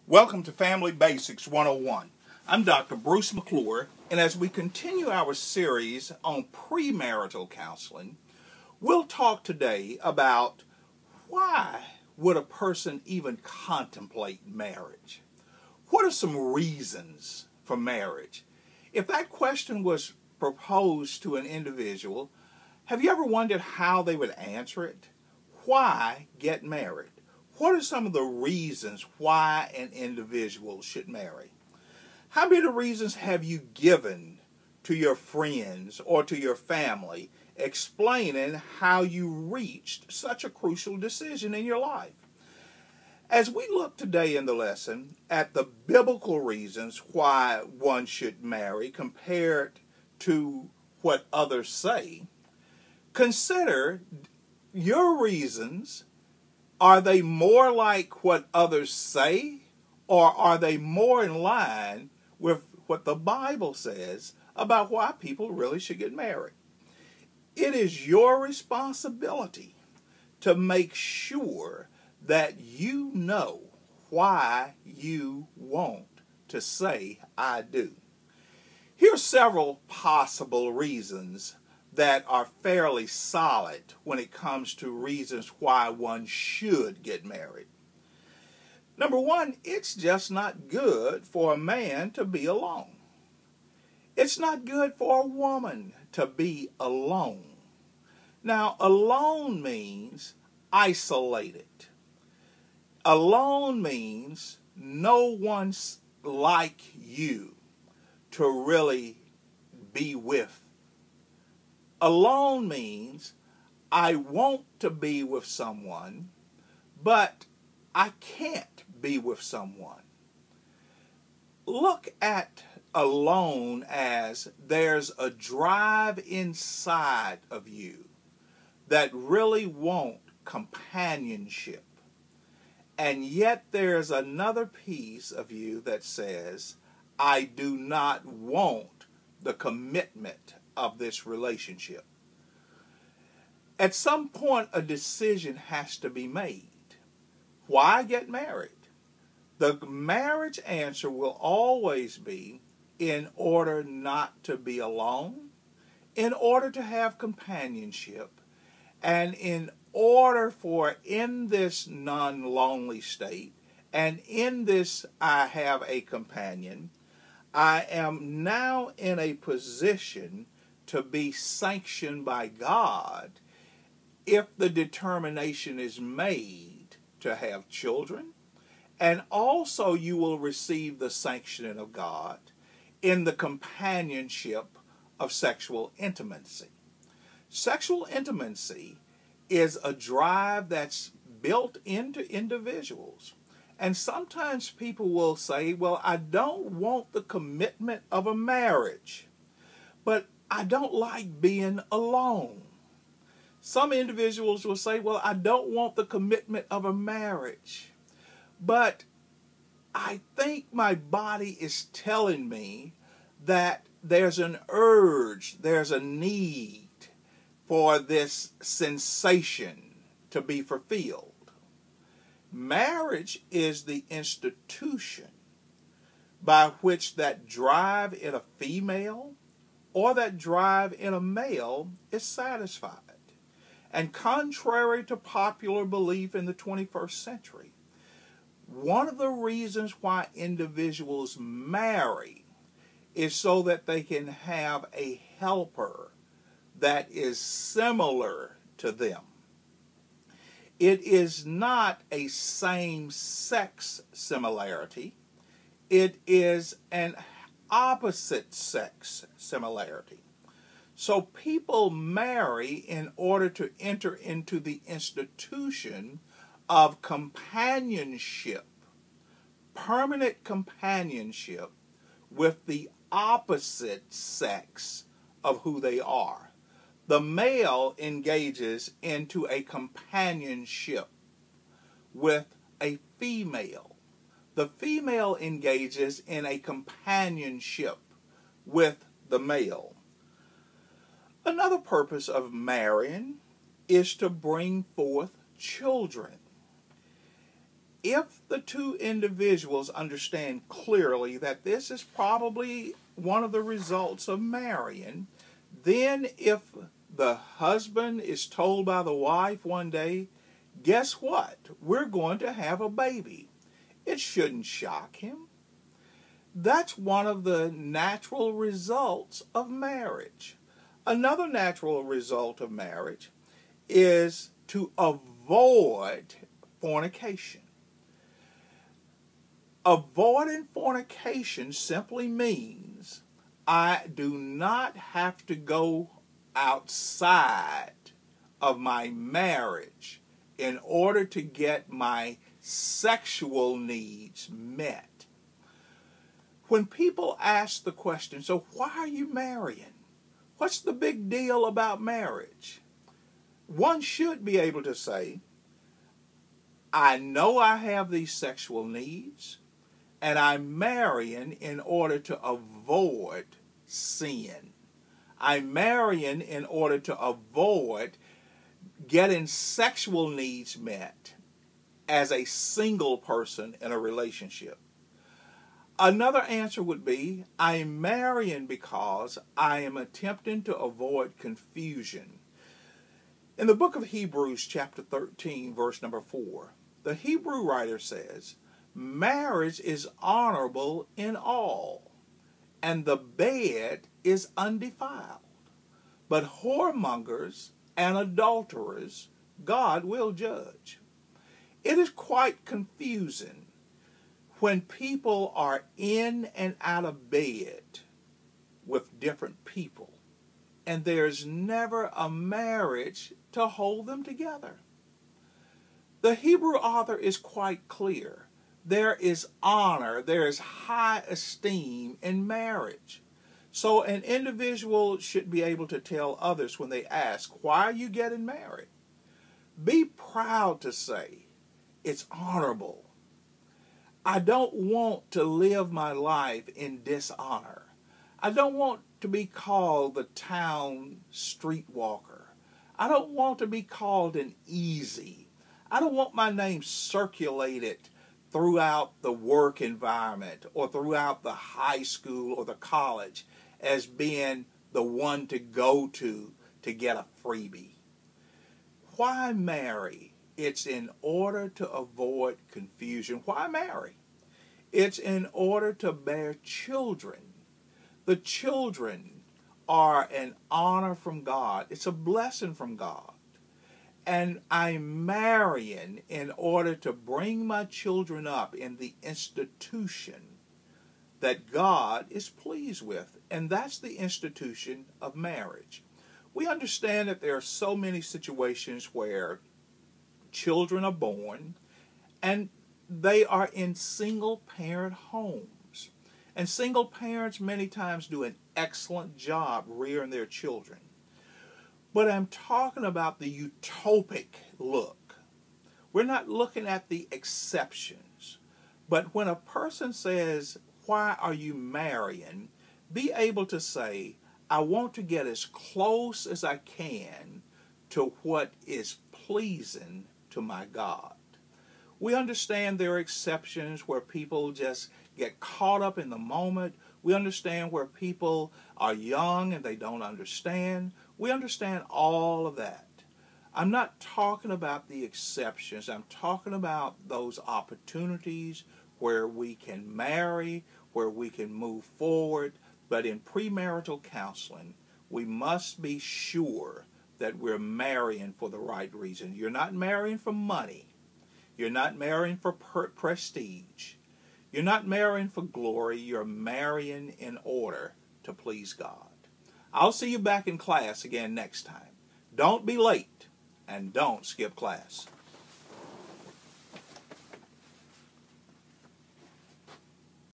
Welcome to Family Basics 101. I'm Dr. Bruce McClure, and as we continue our series on premarital counseling, we'll talk today about why would a person even contemplate marriage? What are some reasons for marriage? If that question was proposed to an individual, have you ever wondered how they would answer it? Why get married? What are some of the reasons why an individual should marry? How many reasons have you given to your friends or to your family explaining how you reached such a crucial decision in your life? As we look today in the lesson at the biblical reasons why one should marry compared to what others say, consider your reasons. Are they more like what others say, or are they more in line with what the Bible says about why people really should get married? It is your responsibility to make sure that you know why you want to say, I do. Here's several possible reasons that are fairly solid when it comes to reasons why one should get married. Number one, it's just not good for a man to be alone. It's not good for a woman to be alone. Now, alone means isolated. Alone means no one's like you to really be with. Alone means I want to be with someone, but I can't be with someone. Look at alone as there's a drive inside of you that really want companionship. And yet there's another piece of you that says, I do not want the commitment of this relationship. At some point, a decision has to be made. Why get married? The marriage answer will always be in order not to be alone, in order to have companionship, and in order for in this non-lonely state, and in this I have a companion, I am now in a position to be sanctioned by God if the determination is made to have children, and also you will receive the sanctioning of God in the companionship of sexual intimacy. Sexual intimacy is a drive that's built into individuals. And sometimes people will say, well, I don't want the commitment of a marriage, but I don't like being alone. Some individuals will say, well, I don't want the commitment of a marriage, but I think my body is telling me that there's an urge, there's a need for this sensation to be fulfilled. Marriage is the institution by which that drive in a female or that drive in a male is satisfied. And contrary to popular belief in the 21st century, one of the reasons why individuals marry is so that they can have a helper that is similar to them. It is not a same-sex similarity. It is an opposite-sex similarity. So people marry in order to enter into the institution of companionship, permanent companionship with the opposite sex of who they are. The male engages into a companionship with a female. The female engages in a companionship with the male. Another purpose of marrying is to bring forth children. if the two individuals understand clearly that this is probably one of the results of marrying, then if the husband is told by the wife one day, guess what? We're going to have a baby. It shouldn't shock him. That's one of the natural results of marriage. Another natural result of marriage is to avoid fornication. Avoiding fornication simply means I do not have to go outside of my marriage in order to get my sexual needs met. When people ask the question, so why are you marrying? What's the big deal about marriage? One should be able to say, I know I have these sexual needs, and I'm marrying in order to avoid sin. I'm marrying in order to avoid getting sexual needs met as a single person in a relationship. Another answer would be, I'm marrying because I am attempting to avoid confusion. In the book of Hebrews, chapter 13, verse number 4, the Hebrew writer says, marriage is honorable in all, and the bed is undefiled. But whoremongers and adulterers God will judge. It is quite confusing when people are in and out of bed with different people, and there's never a marriage to hold them together. The Hebrew author is quite clear. There is honor, there is high esteem in marriage. So an individual should be able to tell others when they ask, why are you getting married? Be proud to say, it's honorable. I don't want to live my life in dishonor. I don't want to be called the town streetwalker. I don't want to be called an easy. I don't want my name circulated throughout the work environment or throughout the high school or the college as being the one to go to get a freebie. Why marry? It's in order to avoid confusion. Why marry? It's in order to bear children. The children are an honor from God. It's a blessing from God. And I'm marrying in order to bring my children up in the institution that God is pleased with. And that's the institution of marriage. We understand that there are so many situations where children are born and they are in single-parent homes. And single parents many times do an excellent job rearing their children. But I'm talking about the utopic look. We're not looking at the exceptions. But when a person says, why are you marrying? Be able to say, I want to get as close as I can to what is pleasing to my God. We understand there are exceptions where people just get caught up in the moment. We understand where people are young and they don't understand. We understand all of that. I'm not talking about the exceptions. I'm talking about those opportunities where we can marry, where we can move forward. But in premarital counseling, we must be sure that we're marrying for the right reason. You're not marrying for money. You're not marrying for prestige. You're not marrying for glory. You're marrying in order to please God. I'll see you back in class again next time. Don't be late and don't skip class.